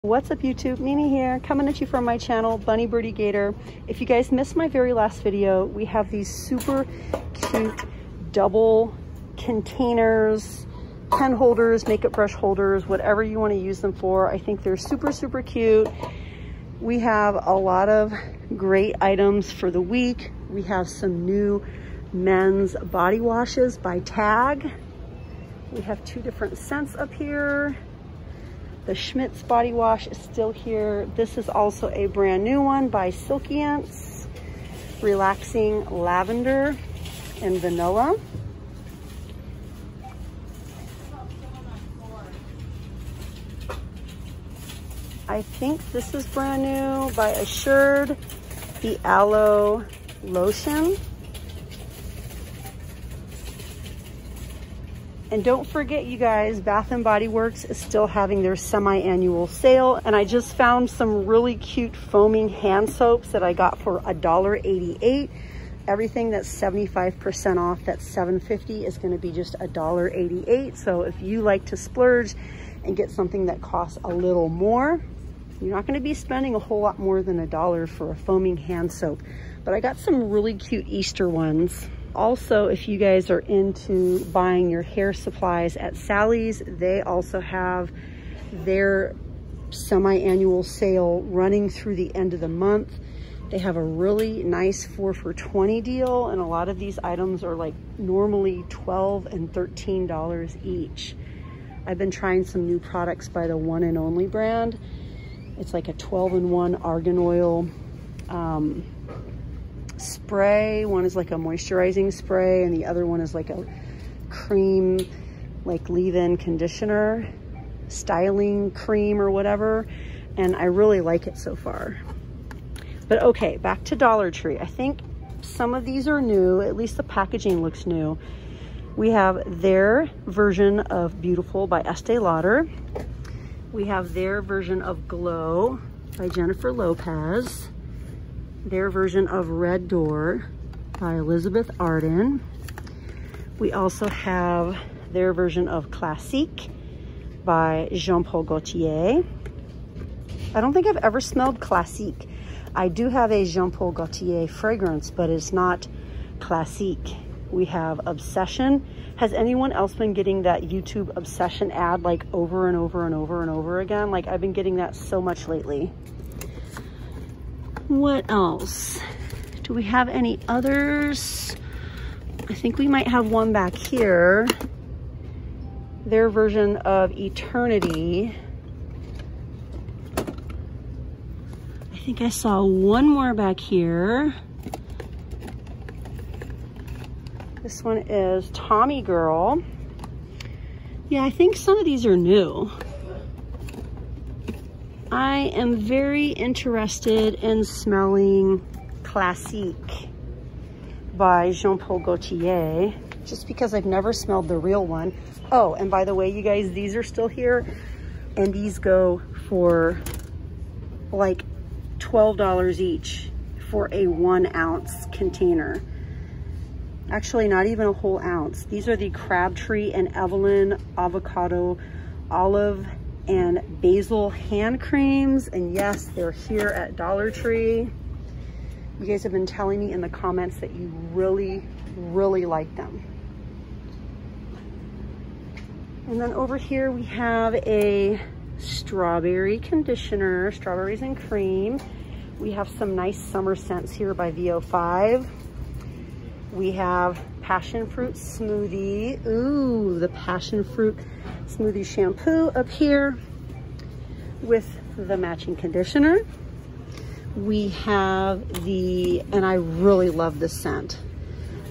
What's up YouTube, Mimi here, coming at you from my channel, Bunny Birdie Gator. If you guys missed my very last video, we have these super cute double containers, pen holders, makeup brush holders, whatever you want to use them for. I think they're super cute. We have a lot of great items for the week. We have some new men's body washes by Tag. We have 2 different scents up here. The Schmidt's body wash is still here. This is also a brand new one by Silky Ants. Relaxing lavender and vanilla. I think this is brand new by Assured. The aloe lotion. And don't forget, you guys, Bath & Body Works is still having their semi-annual sale. And I just found some really cute foaming hand soaps that I got for $1.88. Everything that's 75% off, that's $7.50, is gonna be just $1.88. So if you like to splurge and get something that costs a little more, you're not gonna be spending a whole lot more than $1 for a foaming hand soap. But I got some really cute Easter ones. Also, if you guys are into buying your hair supplies at Sally's, they also have their semi-annual sale running through the end of the month. They have a really nice 4 for $20 deal, and a lot of these items are like normally $12 and $13 each. I've been trying some new products by the One and Only brand. It's like a 12-in-1 argan oil spray. One is like a moisturizing spray and the other one is like a cream, like leave-in conditioner, styling cream or whatever, and I really like it so far. But okay, back to Dollar Tree. I think some of these are new, at least the packaging looks new. We have their version of Beautiful by Estee Lauder. We have their version of Glow by Jennifer Lopez. Their version of Red Door by Elizabeth Arden. We also have their version of Classique by Jean-Paul Gaultier. I don't think I've ever smelled Classique. I do have a Jean-Paul Gaultier fragrance, but it's not Classique. We have Obsession. Has anyone else been getting that YouTube Obsession ad like over and over and over and over again? Like, I've been getting that so much lately. What else? Do we have any others? I think we might have one back here. Their version of Eternity. I think I saw one more back here. This one is Tommy Girl. Yeah, I think some of these are new. I am very interested in smelling Classique by Jean-Paul Gaultier, just because I've never smelled the real one. Oh, and by the way, you guys, these are still here, and these go for like $12 each for a 1 ounce container. Actually, not even a whole ounce. These are the Crabtree and Evelyn Avocado Olive and Basil hand creams, and yes, they're here at Dollar Tree. You guys have been telling me in the comments that you really like them. And then over here we have a strawberry conditioner, strawberries and cream. We have some nice summer scents here by VO5. We have passion fruit smoothie. Ooh, the passion fruit smoothie shampoo up here with the matching conditioner. We have the, and I really love this scent,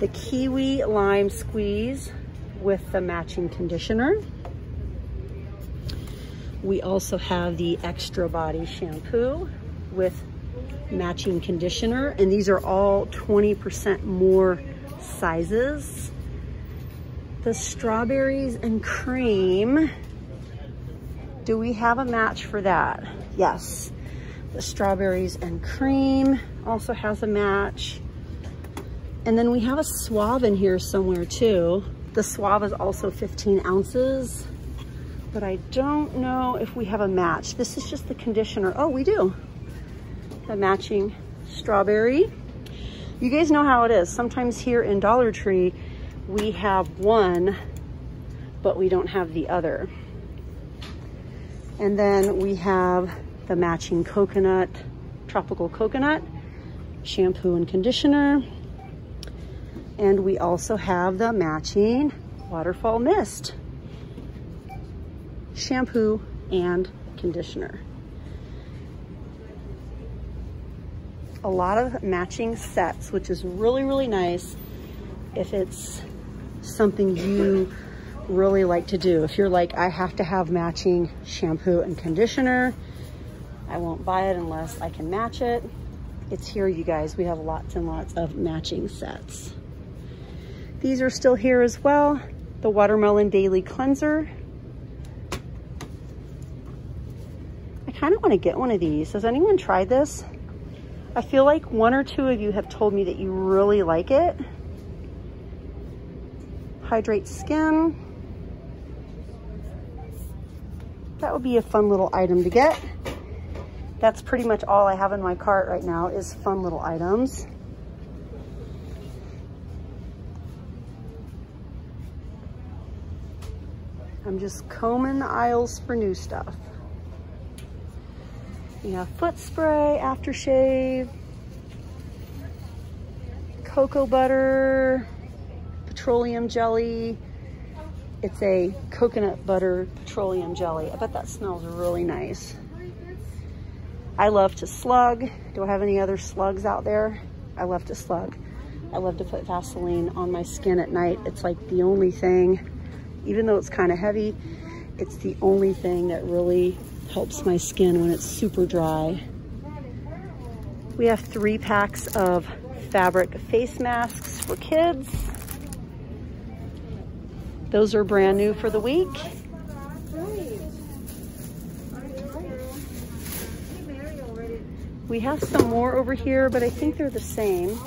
the kiwi lime squeeze with the matching conditioner. We also have the extra body shampoo with matching conditioner, and these are all 20% more sizes. The strawberries and cream, do we have a match for that? Yes, the strawberries and cream also has a match. And then we have a Suave in here somewhere too. The Suave is also 15 ounces. but I don't know if we have a match. This is just the conditioner. Oh, we do. A matching strawberry. You guys know how it is. Sometimes here in Dollar Tree, we have one, but we don't have the other. And then we have the matching coconut, tropical coconut, shampoo and conditioner. And we also have the matching waterfall mist, shampoo and conditioner. A lot of matching sets, which is really, really nice if it's something you really like to do. If you're like, I have to have matching shampoo and conditioner, I won't buy it unless I can match it. It's here, you guys. We have lots and lots of matching sets. These are still here as well. The Watermelon Daily Cleanser. I kind of want to get one of these. Has anyone tried this? I feel like one or two of you have told me that you really like it. Hydrates skin. That would be a fun little item to get. That's pretty much all I have in my cart right now is fun little items. I'm just combing the aisles for new stuff. We have foot spray, aftershave, cocoa butter, petroleum jelly. It's a coconut butter petroleum jelly. I bet that smells really nice. I love to slug. Do I have any other slugs out there? I love to slug. I love to put Vaseline on my skin at night. It's like the only thing, even though it's kind of heavy, it's the only thing that really helps my skin when it's super dry. We have 3 packs of fabric face masks for kids. Those are brand new for the week. We have some more over here, but I think they're the same.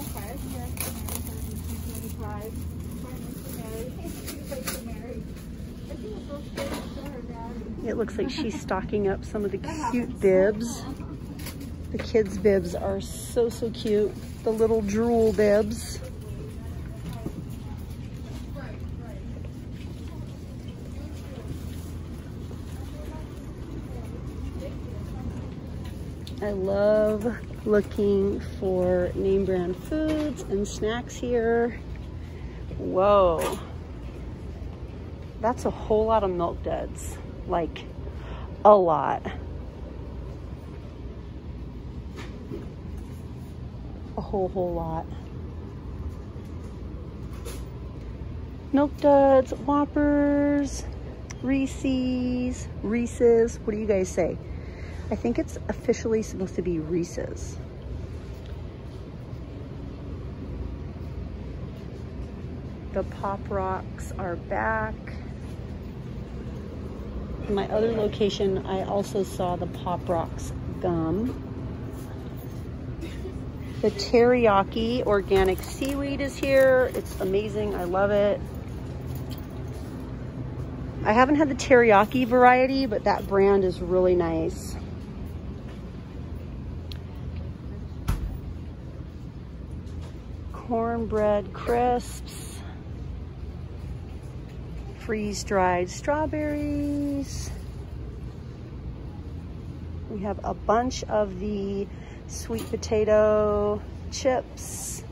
It looks like she's stocking up some of the cute bibs. The kids' bibs are so, so cute. The little drool bibs. I love looking for name brand foods and snacks here. Whoa. That's a whole lot of Milk Duds. Like, a lot. A whole lot. Milk Duds, Whoppers, Reese's, what do you guys say? I think it's officially supposed to be Reese's. The Pop Rocks are back. In my other location, I also saw the Pop Rocks gum. The teriyaki organic seaweed is here. It's amazing. I love it. I haven't had the teriyaki variety, but that brand is really nice. Cornbread crisps. Freeze-dried strawberries. We have a bunch of the sweet potato chips.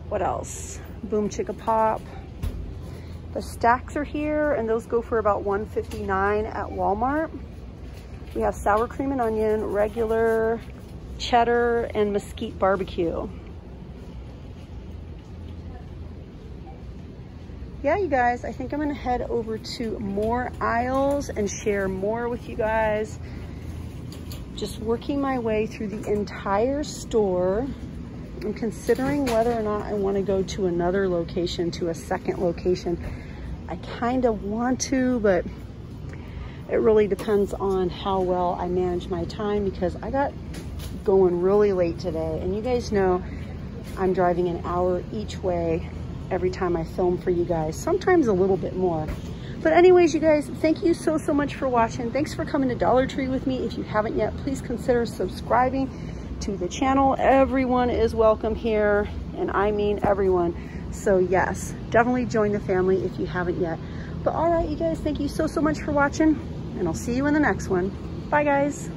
What else? Boom Chicka Pop. The stacks are here, and those go for about $1.59 at Walmart. We have sour cream and onion, regular, cheddar, and mesquite barbecue. Yeah, you guys, I think I'm gonna head over to more aisles and share more with you guys. Just working my way through the entire store. I'm considering whether or not I wanna go to another location, to a second location. I kind of want to, but it really depends on how well I manage my time, because I got going really late today. And you guys know I'm driving an hour each way every time I film for you guys, sometimes a little bit more. But anyways, you guys, thank you so much for watching. Thanks for coming to Dollar Tree with me. If you haven't yet, please consider subscribing to the channel. Everyone is welcome here, and I mean everyone. So yes, definitely join the family if you haven't yet. But all right, you guys, thank you so much for watching, and I'll see you in the next one. Bye, guys.